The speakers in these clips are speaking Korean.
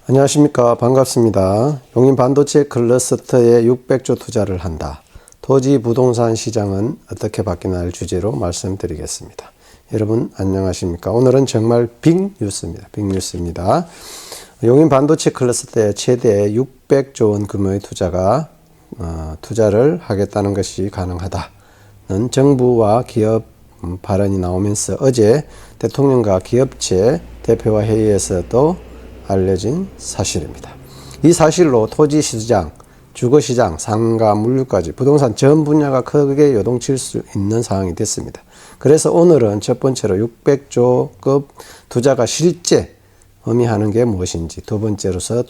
안녕하십니까. 반갑습니다. 용인 반도체 클러스터에 600조 투자를 한다. 토지 부동산 시장은 어떻게 바뀌나를 주제로 말씀드리겠습니다. 여러분 안녕하십니까. 오늘은 정말 빅뉴스입니다. 빅뉴스입니다. 용인 반도체 클러스터에 최대 600조 원 규모의 투자를 하겠다는 것이 가능하다는 정부와 기업 발언이 나오면서 어제 대통령과 기업체 대표와 회의에서도 알려진 사실입니다. 이 사실로 토지시장, 주거시장, 상가, 물류까지 부동산 전 분야가 크게 요동칠 수 있는 상황이 됐습니다. 그래서 오늘은 첫 번째로 600조급 투자가 실제 의미하는 게 무엇인지, 두 번째로서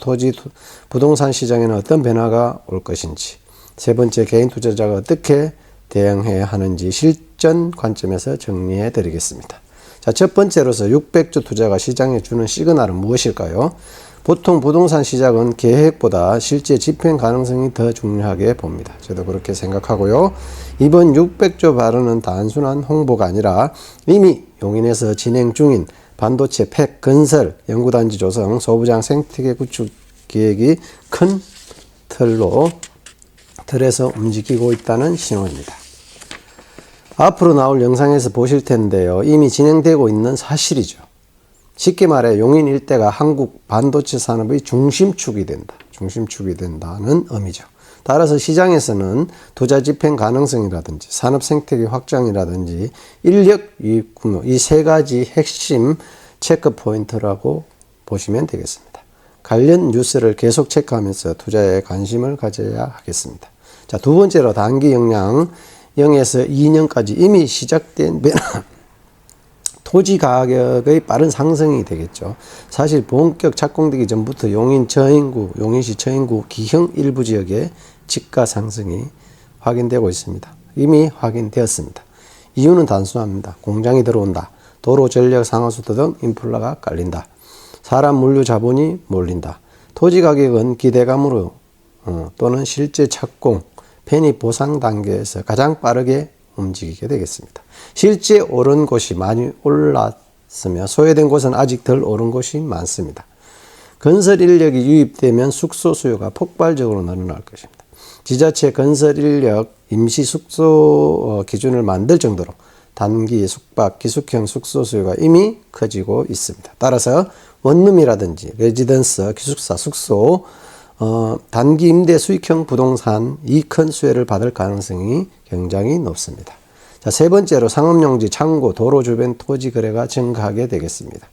부동산 시장에는 어떤 변화가 올 것인지, 세 번째 개인 투자자가 어떻게 대응해야 하는지 실전 관점에서 정리해 드리겠습니다. 자, 첫 번째로서 600조 투자가 시장에 주는 시그널은 무엇일까요? 보통 부동산 시장은 계획보다 실제 집행 가능성이 더 중요하게 봅니다. 저도 그렇게 생각하고요. 이번 600조 발언은 단순한 홍보가 아니라 이미 용인에서 진행 중인 반도체 팩 건설, 연구단지 조성, 소부장 생태계 구축 계획이 큰 틀에서 움직이고 있다는 신호입니다. 앞으로 나올 영상에서 보실 텐데요. 이미 진행되고 있는 사실이죠. 쉽게 말해 용인 일대가 한국 반도체 산업의 중심축이 된다는 의미죠. 따라서 시장에서는 투자 집행 가능성이라든지 산업 생태계 확장이라든지 인력 유입 규모, 이 세 가지 핵심 체크 포인트라고 보시면 되겠습니다. 관련 뉴스를 계속 체크하면서 투자에 관심을 가져야 하겠습니다. 자, 두 번째로 단기 역량 0에서 2년까지 이미 시작된 변화, 토지 가격의 빠른 상승이 되겠죠. 사실 본격 착공되기 전부터 용인시 처인구 기형 일부 지역의 집가 상승이 확인되고 있습니다. 이미 확인되었습니다. 이유는 단순합니다. 공장이 들어온다. 도로, 전력, 상하수도 등 인플라가 깔린다. 사람, 물류, 자본이 몰린다. 토지 가격은 기대감으로 또는 실제 착공, 편입 보상 단계에서 가장 빠르게 움직이게 되겠습니다. 실제 오른 곳이 많이 올랐으며 소외된 곳은 아직 덜 오른 곳이 많습니다. 건설 인력이 유입되면 숙소 수요가 폭발적으로 늘어날 것입니다. 지자체 건설 인력 임시 숙소 기준을 만들 정도로 단기 숙박, 기숙형 숙소 수요가 이미 커지고 있습니다. 따라서 원룸이라든지 레지던스, 기숙사, 숙소, 단기 임대 수익형 부동산 이 큰 수혜를 받을 가능성이 굉장히 높습니다. 자, 세 번째로 상업용지, 창고, 도로 주변 토지 거래가 증가하게 되겠습니다.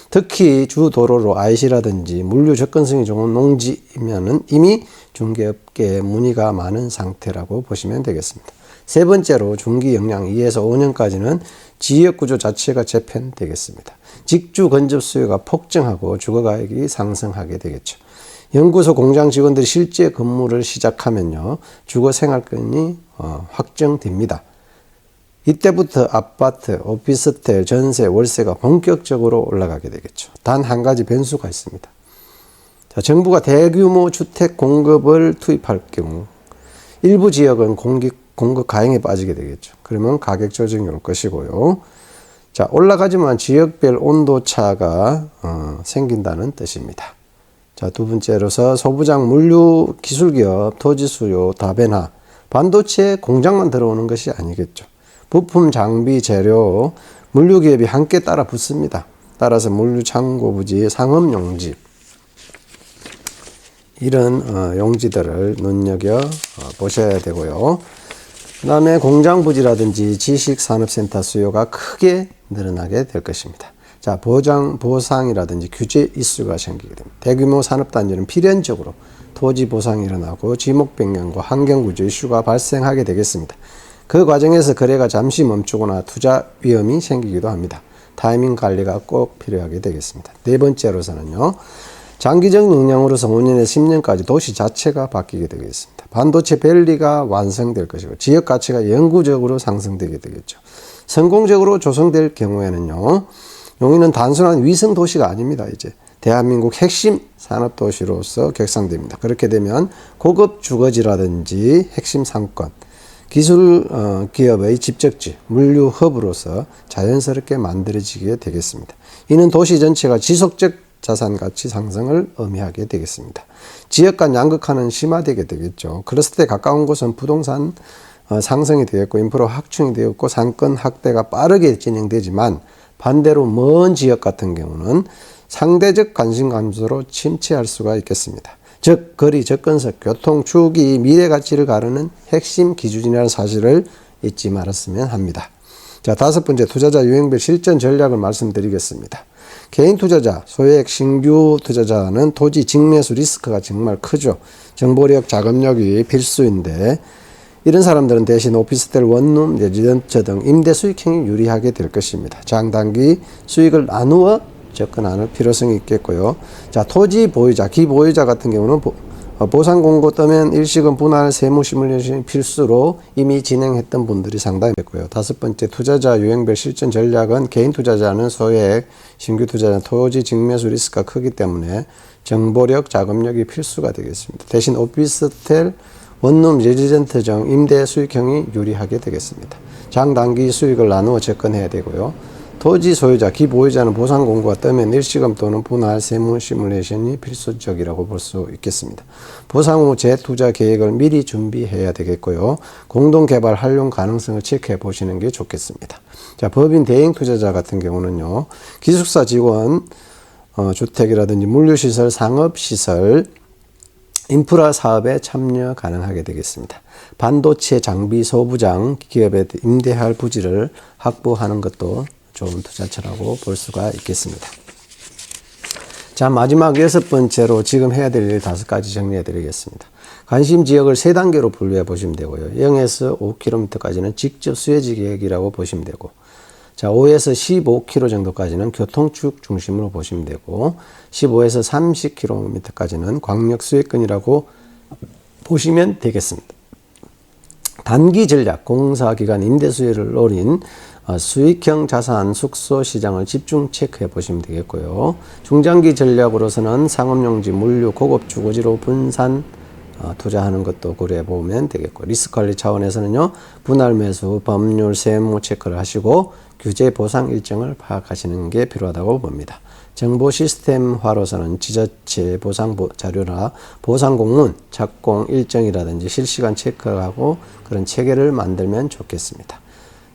특히 주 도로로 IC라든지 물류 접근성이 좋은 농지이면은 이미 중개업계에 문의가 많은 상태라고 보시면 되겠습니다. 세 번째로 중기 역량 2에서 5년까지는 지역 구조 자체가 재편되겠습니다. 직주 건접 수요가 폭증하고 주거가격이 상승하게 되겠죠. 연구소 공장 직원들이 실제 근무를 시작하면요, 주거 생활권이 확정됩니다. 이때부터 아파트, 오피스텔, 전세, 월세가 본격적으로 올라가게 되겠죠. 단 한 가지 변수가 있습니다. 자, 정부가 대규모 주택 공급을 투입할 경우 일부 지역은 공급 가행에 빠지게 되겠죠. 그러면 가격 조정이 올 것이고요. 자, 올라가지만 지역별 온도 차가 생긴다는 뜻입니다. 자, 두 번째로서 소부장, 물류, 기술기업, 토지 수요, 다변화, 반도체 공장만 들어오는 것이 아니겠죠. 부품, 장비, 재료, 물류기업이 함께 따라 붙습니다. 따라서 물류, 창고, 부지, 상업용지 이런 용지들을 눈여겨 보셔야 되고요. 그 다음에 공장부지라든지 지식산업센터 수요가 크게 늘어나게 될 것입니다. 자, 보상이라든지 규제 이슈가 생기게 됩니다. 대규모 산업단지는 필연적으로 토지 보상이 일어나고 지목 변경과 환경구조 이슈가 발생하게 되겠습니다. 그 과정에서 거래가 잠시 멈추거나 투자 위험이 생기기도 합니다. 타이밍 관리가 꼭 필요하게 되겠습니다. 네 번째로서는요, 장기적 역량으로서 5년에서 10년까지 도시 자체가 바뀌게 되겠습니다. 반도체 밸리가 완성될 것이고 지역 가치가 영구적으로 상승되게 되겠죠. 성공적으로 조성될 경우에는요, 용인은 단순한 위성 도시가 아닙니다. 이제 대한민국 핵심 산업 도시로서 격상됩니다. 그렇게 되면 고급 주거지라든지 핵심 상권, 기술 기업의 집적지, 물류 허브로서 자연스럽게 만들어지게 되겠습니다. 이는 도시 전체가 지속적 자산 가치 상승을 의미하게 되겠습니다. 지역 간 양극화는 심화되게 되겠죠. 클러스터에 가까운 곳은 부동산 상승이 되었고 인프라 확충이 되었고 상권 확대가 빠르게 진행되지만 반대로 먼 지역 같은 경우는 상대적 관심 감소로 침체할 수가 있겠습니다. 즉 거리, 접근성, 교통, 주기, 미래 가치를 가르는 핵심 기준이라는 사실을 잊지 말았으면 합니다. 자, 다섯 번째, 투자자 유형별 실전 전략을 말씀드리겠습니다. 개인 투자자, 소액 신규 투자자는 토지 직매수 리스크가 정말 크죠. 정보력, 자금력이 필수인데 이런 사람들은 대신 오피스텔, 원룸, 레지던트 등 임대 수익형이 유리하게 될 것입니다. 장단기 수익을 나누어 접근하는 필요성이 있겠고요. 자, 토지 보유자, 기보유자 같은 경우는 보상 공고 뜨면 일시금 분할 세무 시뮬레이션이 필수로 이미 진행했던 분들이 상당히 있고요. 다섯 번째, 투자자 유형별 실전 전략은 개인 투자자는 소액, 신규 투자자는 토지 직매수 리스크가 크기 때문에 정보력, 자금력이 필수가 되겠습니다. 대신 오피스텔, 원룸, 레지던트 등 임대 수익형이 유리하게 되겠습니다. 장단기 수익을 나누어 접근해야 되고요. 토지 소유자, 기보유자는 보상 공고가 뜨면 일시금 또는 분할 세무 시뮬레이션이 필수적이라고 볼 수 있겠습니다. 보상 후 재투자 계획을 미리 준비해야 되겠고요. 공동개발 활용 가능성을 체크해 보시는 게 좋겠습니다. 자, 법인 대행 투자자 같은 경우는요. 기숙사 직원, 주택이라든지 물류시설, 상업시설, 인프라 사업에 참여 가능하게 되겠습니다. 반도체 장비 소부장 기업에 임대할 부지를 확보하는 것도 좋은 투자처라고 볼 수가 있겠습니다. 자, 마지막 여섯 번째로 지금 해야 될 일 다섯 가지 정리해 드리겠습니다. 관심 지역을 세 단계로 분류해 보시면 되고요. 0에서 5km까지는 직접 수혜지 계획이라고 보시면 되고, 자, 5에서 15km 정도까지는 교통축 중심으로 보시면 되고, 15에서 30km까지는 광역 수혜권이라고 보시면 되겠습니다. 단기 전략, 공사기관 임대 수혜를 노린 수익형 자산 숙소 시장을 집중 체크해 보시면 되겠고요. 중장기 전략으로서는 상업용지, 물류, 고급 주거지로 분산 투자하는 것도 고려해 보면 되겠고, 리스크 관리 차원에서는요, 분할 매수, 법률, 세무 체크를 하시고 규제 보상 일정을 파악하시는 게 필요하다고 봅니다. 정보 시스템화로서는 지자체 보상 자료나 보상 공문, 착공 일정이라든지 실시간 체크하고 그런 체계를 만들면 좋겠습니다.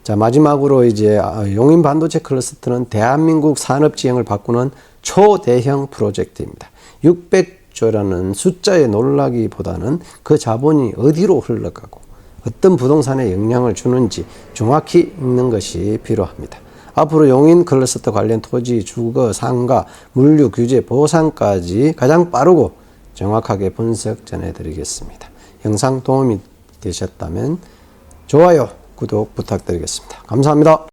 자, 마지막으로 이제 용인 반도체 클러스터는 대한민국 산업 지형을 바꾸는 초대형 프로젝트입니다. 600조라는 숫자에 놀라기보다는 그 자본이 어디로 흘러가고 어떤 부동산에 영향을 주는지 정확히 읽는 것이 필요합니다. 앞으로 용인 클러스터 관련 토지, 주거, 상가, 물류, 규제, 보상까지 가장 빠르고 정확하게 분석 전해드리겠습니다. 영상 도움이 되셨다면 좋아요, 구독 부탁드리겠습니다. 감사합니다.